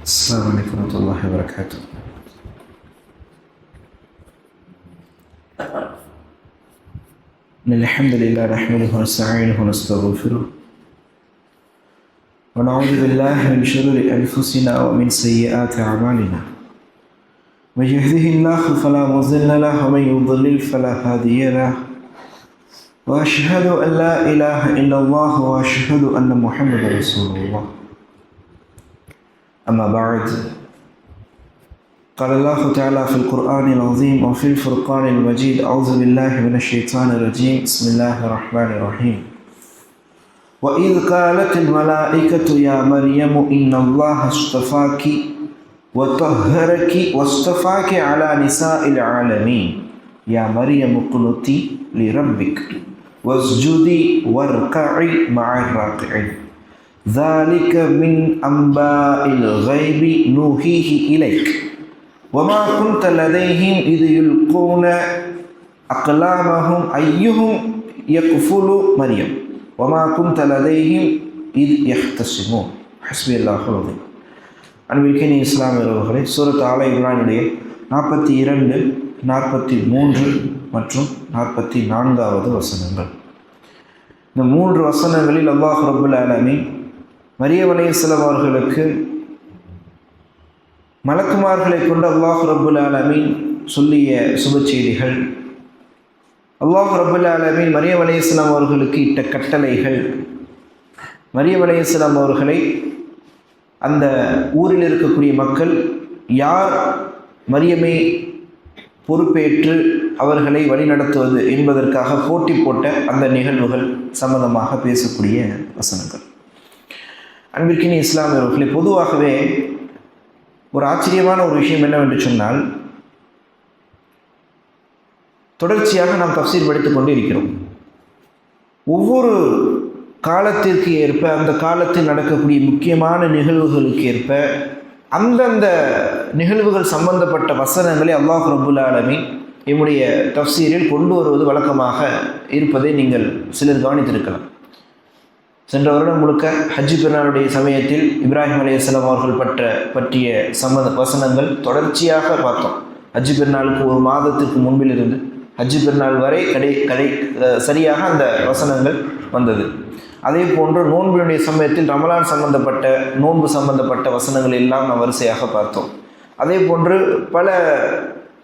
السلام عليكم ورحمة الله وبركاته. الحمد لله نحمده ونستعينه ونستغفره ونعوذ بالله من شرور أنفسنا ومن سيئات أعمالنا. من يهده الله فلا مضل له ومن يضلل فلا هادي له. وأشهد أن لا إله إلا الله وأشهد أن محمدا رسول الله. أما بعد، قال الله تعالى في القرآن العظيم وفي الفرقان المجيد: أعوذ بالله من الشيطان الرجيم، بسم الله الرحمن الرحيم. وإذ قالت الملائكة يا مريم إن الله اصطفاك وطهرك واصطفاك على نساء العالمين يا مريم اقنتي لربك واسجدي واركعي مع الراكعين ذلك من أنباء الغيب نوحيه إليك وما كنت لديهم إذ يلقون أقلامهم أيهم يكفل مريم وما كنت لديهم إذ يختصمون حسبي الله العظيم. அன்பிற்கினி இஸ்லாமியர்களே, சூரத் ஆல இம்ரானுடைய 42, 43 மற்றும் 44வது வசனங்கள். இந்த 3 வசனங்களில் அல்லாஹ் ரப்புல் ஆலமீன் மரியம் அலைஹிஸ்ஸலாம் அவர்களுக்கு மலக்குமார்களை கொண்டு அல்லாஹ் ரப்புல் ஆலமீன் சொல்லிய சுப செய்திகள், அல்லாஹ் ரப்புல் ஆலமீன் மரியம் அலைஹிஸ்ஸலாம் அவர்களுக்கு இட்ட கட்டளைகள், மரியம் அலைஹிஸ்ஸலாம் அவர்களை அந்த ஊரில் இருக்கக்கூடிய மக்கள் யார் மரியமை பொறுப்பேற்று அவர்களை வழிநடத்துவது என்பதற்காக போட்டி போட்ட அந்த நிகழ்வுகள் சம்பந்தமாக பேசக்கூடிய வசனங்கள். அன்பிற்கினி இஸ்லாமியர்களே, பொதுவாகவே ஒரு ஆச்சரியமான ஒரு விஷயம் என்னவென்று சொன்னால், தொடர்ச்சியாக நாம் தஃப்சீர் படித்துக் கொண்டு இருக்கிறோம். ஒவ்வொரு காலத்திற்கு ஏற்ப, அந்த காலத்தில் நடக்கக்கூடிய முக்கியமான நிகழ்வுகளுக்கு ஏற்ப அந்தந்த நிகழ்வுகள் சம்பந்தப்பட்ட வசனங்களை அல்லாஹ் ரப்புல் ஆலமீன் என்னுடைய தஃப்சீரில் கொண்டு வருவது வழக்கமாக இருப்பதை நீங்கள் சிலர் கவனித்திருக்கலாம். சென்ற வருடம் முழுக்க ஹஜ்ஜி பெருநாளுடைய சமயத்தில் இப்ராஹிம் அலைஹிஸ்ஸலாம் அவர்கள் பற்றிய வசனங்கள் தொடர்ச்சியாக பார்த்தோம். ஹஜ்ஜி பெருநாளுக்கு ஒரு மாதத்திற்கு முன்பிலிருந்து ஹஜ்ஜி பெருநாள் வரை சரியாக அந்த வசனங்கள் வந்தது. அதே போன்று நோன்பினுடைய சமயத்தில் ரமலான் சம்பந்தப்பட்ட நோன்பு சம்பந்தப்பட்ட வசனங்கள் எல்லாம் நாம் வரிசையாக பார்த்தோம். அதே போன்று பல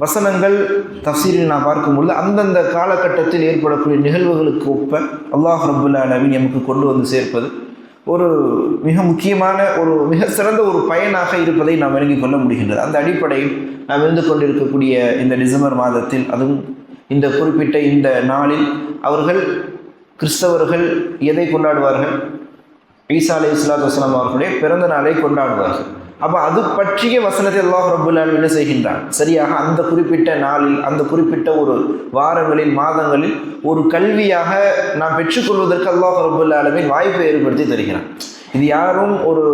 வசனங்கள் தஃப்சீரில் நான் பார்க்கும்பொழுது அந்தந்த காலகட்டத்தில் ஏற்படக்கூடிய நிகழ்வுகளுக்கு ஒப்ப அல்லாஹ் ரப்புல் ஆலமீன் நமக்கு கொண்டு வந்து சேர்ப்பது ஒரு மிக முக்கியமான மிக சிறந்த ஒரு பயனாக இருப்பதை நாம் விளங்கிக் கொள்ள முடிகின்றது. அந்த அடிப்படையில் நாம் இருந்து கொண்டிருக்கக்கூடிய இந்த டிசம்பர் மாதத்தில், அதுவும் இந்த குறிப்பிட்ட இந்த நாளில் அவர்கள் கிறிஸ்தவர்கள் எதை கொண்டாடுவார்கள்? ஈசா அலைஹிஸ்ஸலாத்து வஸ்ஸலாம் அவர்களுடைய பிறந்த நாளை கொண்டாடுவார்கள். அப்போ அது பற்றிய வசனத்தை அல்லாஹ் ரப்புல் ஆலமீன் என்ன செய்கின்றான்? சரியாக அந்த குறிப்பிட்ட நாளில், அந்த குறிப்பிட்ட ஒரு வாரங்களில், மாதங்களில் ஒரு கல்வியாக நாம் பெற்றுக்கொள்வதற்கு அல்லாஹ் ரப்புல் ஆலமீன் வாய்ப்பை ஏற்படுத்தி தருகிறான். இது யாரும் ஒரு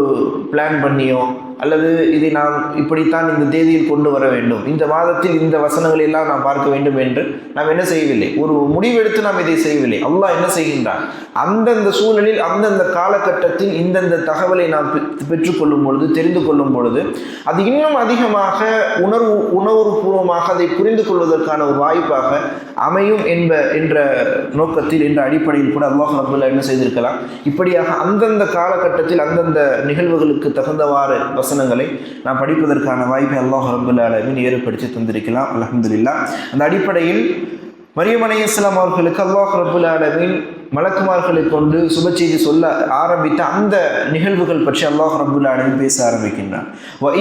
பிளான் பண்ணியோ அல்லது இதை நாம் இப்படித்தான் இந்த தேதியில் கொண்டு வர வேண்டும், இந்த மாதத்தில் இந்த வசனங்கள் எல்லாம் நாம் பார்க்க வேண்டும் என்று நாம் என்ன செய்யவில்லை, ஒரு முடிவெடுத்து நாம் இதை செய்யவில்லை. அல்லாஹ் என்ன செய்கின்றான்? அந்தந்த சூழலில், அந்தந்த காலகட்டத்தில் இந்தந்த தகவலை நாம் பெற்றுக்கொள்ளும் பொழுது, தெரிந்து கொள்ளும் பொழுது அது இன்னும் அதிகமாக உணர்வுபூர்வமாக அதை புரிந்து கொள்வதற்கான ஒரு வாய்ப்பாக அமையும் என்ற நோக்கத்தில், என்ற அடிப்படையில் கூட அல்லாஹ் ரப்புல் ஆலமீன் என்ன செய்திருக்கலாம், இப்படியாக அந்தந்த காலகட்டத்தில் அந்தந்த நிகழ்வுகளுக்கு தகுந்தவாறு வசனங்களை நாம் படிப்பதற்கான வாய்ப்பை அல்லாஹ் ரப்புல் ஆலமீன் ஏற்படுத்தி தந்திருக்கலாம். அல்ஹம்துலில்லாஹ். அந்த அடிப்படையில் மரியம் அலைஹிஸ்ஸலாம் அவர்களுக்கு அல்லாஹ் ரப்புல் ஆலமீன் மலக்குமார்களை கொண்டு சுப செய்தி சொல்ல ஆரம்பித்த அந்த நிகழ்வுகள் பற்றி அல்லாஹ் ரப்புல் ஆலமீன் பேச ஆரம்பிக்கின்றான்.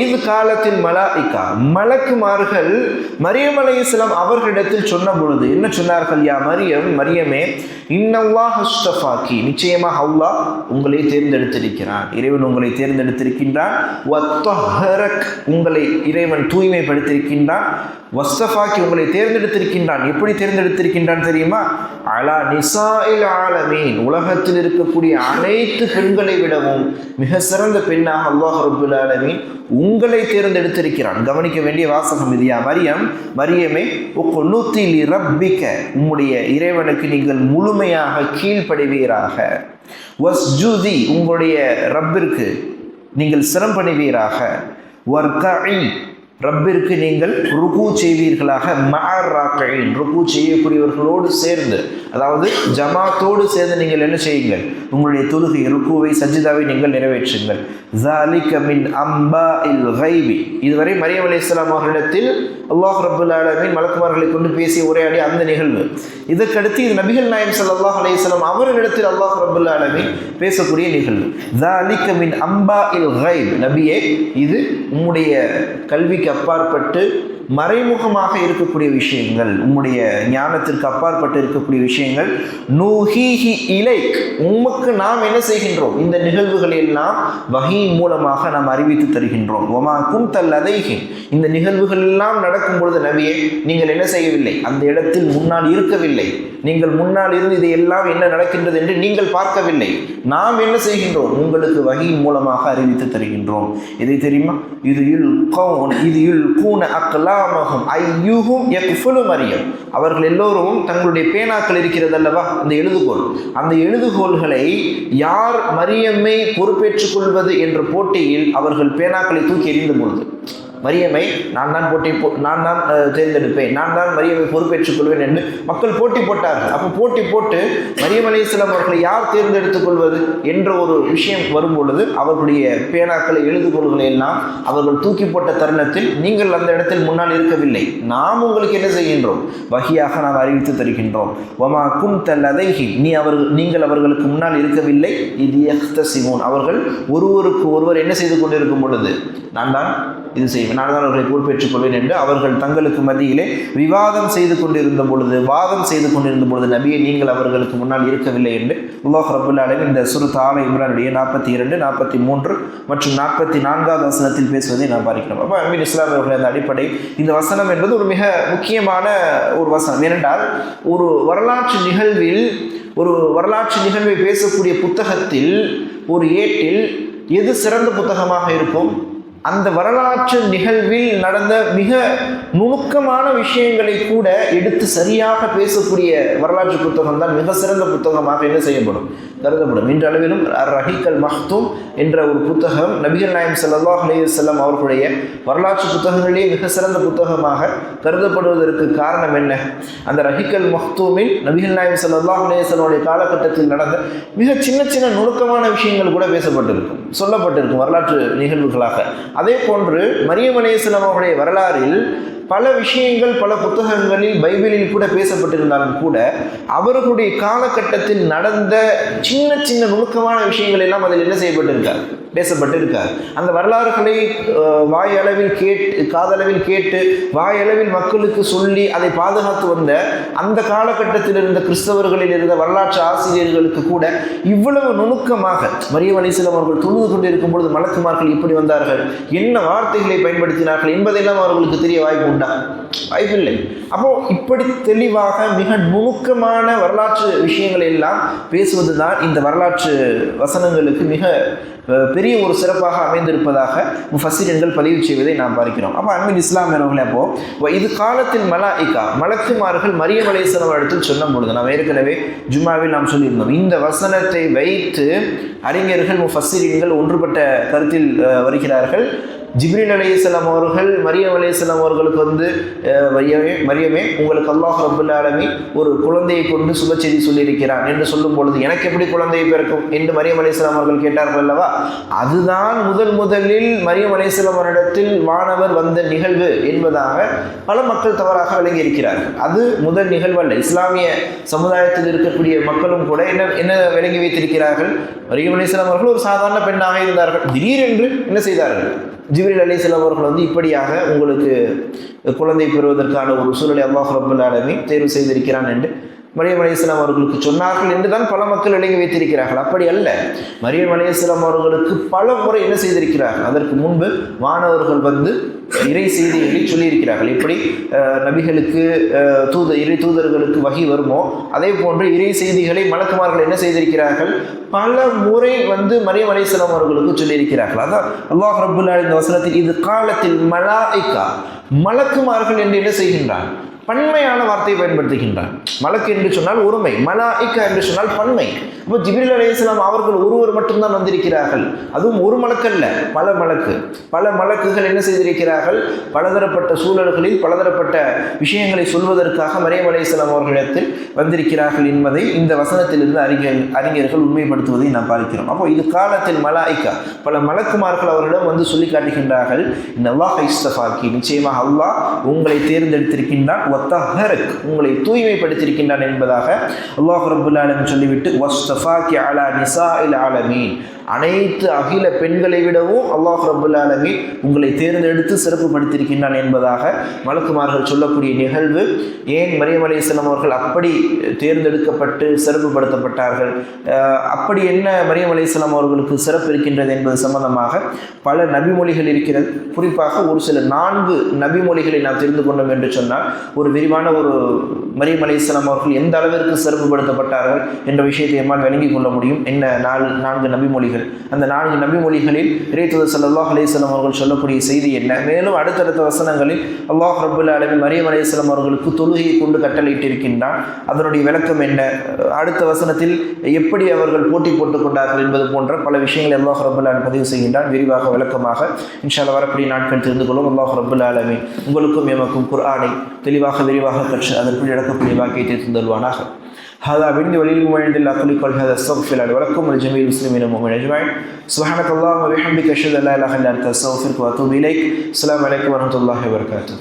இது காலத்தில் மலாயிகா, மலக்குமார்கள் மரியம் அலைஹிஸ்ஸலாம் அவர்களிடத்தில் சொன்ன பொழுது என்ன சொன்னார்கள்? யா மரியம், மரியமே, இன்னல்லாஹ் அஸ்தஃபாக்கி, நிச்சயமாக அல்லாஹ் உங்களை தேர்ந்தெடுத்திருக்கிறான், இறைவன் உங்களை தேர்ந்தெடுத்திருக்கின்றான். வத்தஹரக், உங்களை இறைவன் தூய்மைப்படுத்தியிருக்கின்றான். வஸ்தஃபாக்கி, உங்களை தேர்ந்தெடுத்திருக்கின்றான். எப்படி தேர்ந்தெடுத்திருக்கின்றான் தெரியுமா? அலா நிசாஇல் ஆலமீன், உலகத்தில் இருக்கக்கூடிய அனைத்து பெண்களை விடவும் மிக சிறந்த பெண்ணாக அல்லாஹ் ரப்புல் ஆலமீன் உங்களை தேர்ந்தெடுத்திருக்கிறான். கவனிக்க வேண்டிய வாசகம் இது. யா மரியம், மரியமே, உக்னுத்தி லிரப்பிக, உம்முடைய இறைவனுக்கு நீங்கள் முழுமையாக கீழ்ப்படிவீராக. வஸ்ஜுதி, உங்களுடைய ரப்பிற்கு நீங்கள் சிரம்பணிவீராக. வர்கஇ, ரப்பிற்கு நீங்கள் ருக்கு செய்வீர்களாக. மஅர் ராக்கிஈன், ருக்கு செய்யக்கூடியவர்களோடு சேர்ந்து, அதாவது ஜமாத்தோடு சேர்ந்து நீங்கள் என்ன செய்யுங்கள், உங்களுடைய தொழுகை ருக்குவை சஜ்ஜிதாவை நீங்கள் நிறைவேற்றுங்கள். ஸாலிக மின் அம்பாஇல் கைபி, இதுவரை மரியம் அலைஹிஸ்ஸலாம் அவர்களிடத்தில் அல்லாஹ் ரப்புல் ஆலமீன் மலக்குமார்களை கொண்டு பேசி உரையாடி அந்த நிகழ்வு. இதற்கடுத்து இது நபிகள் நாயகம் ஸல்லல்லாஹு அலைஹி வஸல்லம் அவர்களிடத்தில் அல்லாஹ் ரப்புல் ஆலமீன் பேசக்கூடிய நிகழ்வு. ஸாலிக மின் அம்பாஇல் கைப், நபியே இது உம்முடைய கல்விக்கு அப்பாற்பட்டு மறைமுகமாக இருக்கக்கூடிய விஷயங்கள், உம்முடைய ஞானத்திற்கு அப்பாற்பட்டு இருக்கக்கூடிய விஷயங்கள். நூஹீஹி இலைக், உமக்கு நாம் என்ன செய்கின்றோம், இந்த நிகழ்வுகள் எல்லாம் வஹீயின் மூலமாக நாம் அறிவித்து தருகின்றோம். வமா குன்த லதைஹிம், இந்த நிகழ்வுகள் எல்லாம் நடக்கும் பொழுது நபியே நீங்கள் என்ன செய்யவில்லை, அந்த இடத்தில் முன்னால் இருக்கவில்லை. நீங்கள் முன்னால் இருந்து இதையெல்லாம் என்ன நடக்கின்றது என்று நீங்கள் பார்க்கவில்லை. நாம் என்ன செய்கின்றோம், உங்களுக்கு வஹீயின் மூலமாக அறிவித்து தருகின்றோம். இதை தெரியுமா, இது யுல்கூன அக்லாமஹும் ஐயுஹும் யக்ஃபுலு மரியம், அவர்கள் எல்லோரும் தங்களுடைய பேனாக்கள் இருக்கிறது அல்லவா, அந்த எழுதுகோள், அந்த எழுதுகோள்களை யார் மரியம்மை பொறுப்பேற்றுக் கொள்வது என்ற போட்டியில் அவர்கள் பேனாக்களை தூக்கி எறிந்த பொழுது, மரியமை நான் தான் தேர்ந்தெடுப்பேன், நான் தான் மரியமை பொறுப்பேற்றுக் கொள்வேன் என்று மக்கள் போட்டி போட்டார்கள். அப்போ போட்டி போட்டு மரியம் அலைஹிஸ்ஸலாம் அவர்களை யார் தேர்ந்தெடுத்துக் கொள்வது என்ற ஒரு விஷயம் வரும் பொழுது அவர்களுடைய பேனாக்களை எழுதுகோள்களை எல்லாம் அவர்கள் தூக்கி போட்ட தருணத்தில் நீங்கள் அந்த இடத்தில் முன்னால் இருக்கவில்லை. நாம் உங்களுக்கு என்ன செய்கின்றோம், வஹியாக நாம் அறிவித்து தருகின்றோம். வமா குன்த லதைஹிம், நீங்கள் அவர்களுக்கு முன்னால் இருக்கவில்லை. இது யஹ்தஸிமூன், அவர்கள் ஒருவருக்கு ஒருவர் என்ன செய்து கொண்டிருக்கும் பொழுது, நான் தான் இது செய்வேன், நான் தான் அவர்களை பொறுப்பேற்றுக் கொள்வேன் என்று அவர்கள் தங்களுக்கு மத்தியிலே விவாதம் செய்து கொண்டிருந்த பொழுது, வாதம் செய்து கொண்டிருந்த பொழுது, நபியை நீங்கள் அவர்களுக்கு முன்னால் இருக்கவில்லை என்று அல்லாஹ் ரப்புல் ஆலமீன் இந்த சூரத் ஆல இம்ரானுடைய 42, 43 மற்றும் 44வது வசனத்தில் பேசுவதை நாம் பார்க்கிறோம். அப்போ அன்பின் இஸ்லாம் அவர்கள் அந்த அடிப்படை, இந்த வசனம் என்பது ஒரு மிக முக்கியமான ஒரு வசனம். ஏனென்றால் ஒரு வரலாற்று நிகழ்வை பேசக்கூடிய புத்தகத்தில், ஒரு ஏட்டில் எது சிறந்த புத்தகமாக இருக்கும், அந்த வரலாற்று நிகழ்வில் நடந்த மிக நுணுக்கமான விஷயங்களை கூட எடுத்து சரியாக பேசக்கூடிய வரலாற்று புத்தகம் தான் மிக சிறந்த புத்தகமாக என்ன செய்யப்படும், கருதப்படும். இன்றளவிலும் ரஹீக் அல் மக்தூம் என்ற ஒரு புத்தகம் நபிகள் நாயகம் ஸல்லல்லாஹு அலைஹி வஸல்லம் அவர்களுடைய வரலாற்று புத்தகங்களிலே மிக சிறந்த புத்தகமாக கருதப்படுவதற்கு காரணம் என்ன, அந்த ரஹீக் அல் மக்தூமில் நபிகள் நாயகம் ஸல்லல்லாஹு அலைஹி வஸல்லம் காலகட்டத்தில் நடந்த மிக சின்ன சின்ன நுணுக்கமான விஷயங்கள் கூட பேசப்பட்டிருக்கும், சொல்லப்பட்டிருக்கும் வரலாற்று நிகழ்வுகளாக. அதே போன்று மரியம் அலைஹிஸ்ஸலாம் அவருடைய வரலாறில் பல விஷயங்கள் பல புத்தகங்களில் பைபிளில் கூட பேசப்பட்டிருந்தாலும் கூட அவர்களுடைய காலகட்டத்தில் நடந்த சின்ன சின்ன நுணுக்கமான விஷயங்கள் எல்லாம் அதில் என்ன செய்யப்பட்டிருக்கார், பேசப்பட்டிருக்கார். அந்த வரலாறுகளை வாயளவில் காதளவில் கேட்டு வாயளவில் மக்களுக்கு சொல்லி அதை பாதுகாத்து வந்த அந்த காலகட்டத்தில் இருந்த கிறிஸ்தவர்களில் இருந்த வரலாற்று ஆசிரியர்களுக்கு கூட இவ்வளவு நுணுக்கமாக மரியம் அலைஹிஸ்ஸலாம் அவர்கள் தொழுது கொண்டிருக்கும் பொழுது மலக்குமார்கள் இப்படி வந்தார்கள், என்ன வார்த்தைகளை பயன்படுத்தினார்கள் என்பதெல்லாம் அவர்களுக்கு தெரிய வாய்ப்பில்லை. அப்போ இப்படி தெளிவாக மிக நுணுக்கமான வரலாற்று விஷயங்கள் எல்லாம் பேசுவதுதான் இந்த வரலாற்று வசனங்களுக்கு மிக பெரிய ஒரு சிறப்பாக அமைந்திருப்பதாக முஃபஸ்ஸிரீன்கள் பதிவு செய்வதை நாம் பார்க்கிறோம். அப்போ அன்பின் இஸ்லாமியர்களே, அப்போ இது காலத்தில் மலக்குமார்கள் மரியம் அலைஹிஸ்ஸலாம் இடத்தில் சொன்ன பொழுது, நாம் ஏற்கனவே ஜும்மாவில் நாம் சொல்லியிருந்தோம், இந்த வசனத்தை வைத்து அறிஞர்கள் முஃபஸ்ஸிரீன்கள் ஒன்றுபட்ட கருத்தில் வருகிறார்கள். ஜிப்ரீல் அலைஹிஸ்ஸலாம் அவர்கள் மரியம் அலைஹிஸ்ஸலாம் அவர்களுக்கு வந்து, மரியமே உங்களுக்கு அல்லாஹ் ரப்புல் ஆலமீன் ஒரு குழந்தையை கொண்டு சுப செய்தி சொல்லியிருக்கிறான் என்று சொல்லும் பொழுது, எனக்கு எப்படி குழந்தையை பிறக்கும் என்று மரியம் அலைஹிஸ்ஸலாம் அவர்கள் கேட்டார்கள் அல்லவா, அதுதான் முதலில் மரியம் அலைஹிஸ்ஸலாம் அவரிடத்தில் வானவர் வந்த நிகழ்வு என்பதாக பல மக்கள் தவறாக விளங்கி இருக்கிறார்கள். அது முதல் நிகழ்வு அல்ல. இஸ்லாமிய சமுதாயத்தில் இருக்கக்கூடிய மக்களும் கூட என்ன விளங்கி வைத்திருக்கிறார்கள், மரியம் அலைஹிஸ்ஸலாம் அவர்கள் ஒரு சாதாரண பெண்ணாக இருந்தார்கள், திடீரென்று என்ன செய்தார்கள், ஜிப்ரீல் அலைஹிஸ்ஸலாம் அவர்கள் வந்து இப்படியாக உங்களுக்கு குழந்தை பெறுவதற்கான ஒரு சூழலை அல்லாஹ் ரப்புல் ஆலமீன் தேர்வு செய்திருக்கிறான் என்று மரியம் அலைஹிஸ்ஸலாம் அவர்களுக்கு சொன்னார்கள் என்றுதான் பல மக்கள் விளங்கி வைத்திருக்கிறார்கள். அப்படி அல்ல. மரியம் அலைஹிஸ்ஸலாம் அவர்களுக்கு பல முறை என்ன செய்திருக்கிறார்கள், அதற்கு முன்பு வானவர்கள் வந்து இறை செய்திகளை சொல்லியிருக்கிறார்கள். எப்படி நபிகளுக்கு இறை தூதர்களுக்கு வகி வருமோ அதே போன்று இறை செய்திகளை மலக்குமார்கள் என்ன செய்திருக்கிறார்கள், பல முறை வந்து மரியம் அலைஹிஸ்ஸலாம் அவர்களுக்கு சொல்லியிருக்கிறார்கள். அதான் அல்லாஹ் ரப்புல் ஆலமீன் இந்த வசனத்தில் இது காலத்தில் மலாயிகா, மலக்குமார்கள் என்று என்ன செய்கின்றான், பன்மையான வார்த்தையை பயன்படுத்துகின்றான். மலக்கு என்று சொன்னால் ஒருமை, மலாயிக்கா என்று சொன்னால் பன்மை. இப்போ ஜிப்ரீல் அலைஹிஸ்ஸலாம் அவர்கள் ஒருவர் மட்டும்தான் வந்திருக்கிறார்கள். அதுவும் ஒரு மலக்கல்ல, பல மலக்குகள் என்ன செய்திருக்கிறார்கள், பலதரப்பட்ட சூழல்களில் பலதரப்பட்ட விஷயங்களை சொல்வதற்காக மரியம் அலைஹிஸ்ஸலாம் அவர்களிடத்தில் வந்திருக்கிறார்கள் என்பதை இந்த வசனத்திலிருந்து அறிஞர்கள் உண்மைப்படுத்துவதை நாம் பார்க்கிறோம். அப்போ இது காலத்தில் மலாயிக்கா பல மலக்குமார்கள் அவர்களிடம் வந்து சொல்லி காட்டுகின்றார்கள், அல்லாஹ் இஸ்தஃபாக்கி, நிச்சயமாக அல்லாஹ் உங்களை தேர்ந்தெடுத்திருக்கின்றான், உங்களை தூய்மைப்படுத்தியிருக்கின்றான் என்பதாக அல்லாஹ் ரப்புல் ஆலமீன் சொல்லிவிட்டு வஸ்தஃபாக்கி அலா நிசாஇல் ஆலமீன், அனைத்து அகில பெண்களை விடவும் அல்லாஹ் ரப்புல் ஆலமீன் உங்களை தேர்ந்தெடுத்து சிறப்புப்படுத்தியிருக்கின்றான் என்பதாக மலக்குமார்கள் சொல்லக்கூடிய நிகழ்வு. ஏன் மரியம் அலைஹிஸ்ஸலாம் அவர்கள் அப்படி தேர்ந்தெடுக்கப்பட்டு சிறப்புப்படுத்தப்பட்டார்கள், அப்படி என்ன மரியம் அலைஹிஸ்ஸலாம் அவர்களுக்கு சிறப்பு இருக்கின்றது என்பது சம்பந்தமாக பல நபிமொழிகள் இருக்கிறது. குறிப்பாக ஒரு சில 4 நபிமொழிகளை நாம் தெரிந்து கொண்டோம் என்று சொன்னால் ஒரு விரிவான ஒரு மரியம் அலைஹிஸ்ஸலாம் அவர்கள் எந்த அளவிற்கு சிறப்புப்படுத்தப்பட்டார்கள் என்ற விஷயத்தை எம்மால் விளங்கிக் கொள்ள முடியும். என்ன 4 நபிமொழிகள், அந்த 4 நபிமொழிகளில் இறைத்தூதர் ஸல்லல்லாஹு அலைஹி வஸல்லம் அவர்கள் சொல்லக்கூடிய செய்தி என்ன, மேலும் அடுத்தடுத்த வசனங்களில் அல்லாஹ் ரப்புல் ஆலமீன் மரியம் அலைஹிஸ்ஸலாம் அவர்களுக்கு தொழுகையை கொண்டு கட்டளையிட்டிருக்கின்றான், அதனுடைய விளக்கம் என்ன, அடுத்த வசனத்தில் எப்படி அவர்கள் போட்டி போட்டுக் கொண்டார்கள் என்பது போன்ற பல விஷயங்களை அல்லாஹ் ரப்புல் ஆலமீன் பதிவு செய்கின்றான். விரிவாக விளக்கமாக இன்ஷா அல்லாஹ் வரக்கூடிய நாட்கள் தெரிந்து கொள்ளும். அல்லாஹ் ரப்புல் ஆலமீன் உங்களுக்கும் எமக்கும் குர்ஆனை தெளிவாக விரிவாக கற்று அதற்கு நடக்கக்கூடிய வாக்கியத்தை தந்தல்வானாக. هذا بني وليكم وعند الله كل قول هذا استغفر الله ولكم ولجميع المسلمين والمؤمنين اجمعين. سبحانك اللهم وبحمدك اشهد ان لا اله الا انت استغفرك واتوب اليك. السلام عليكم ورحمه الله وبركاته.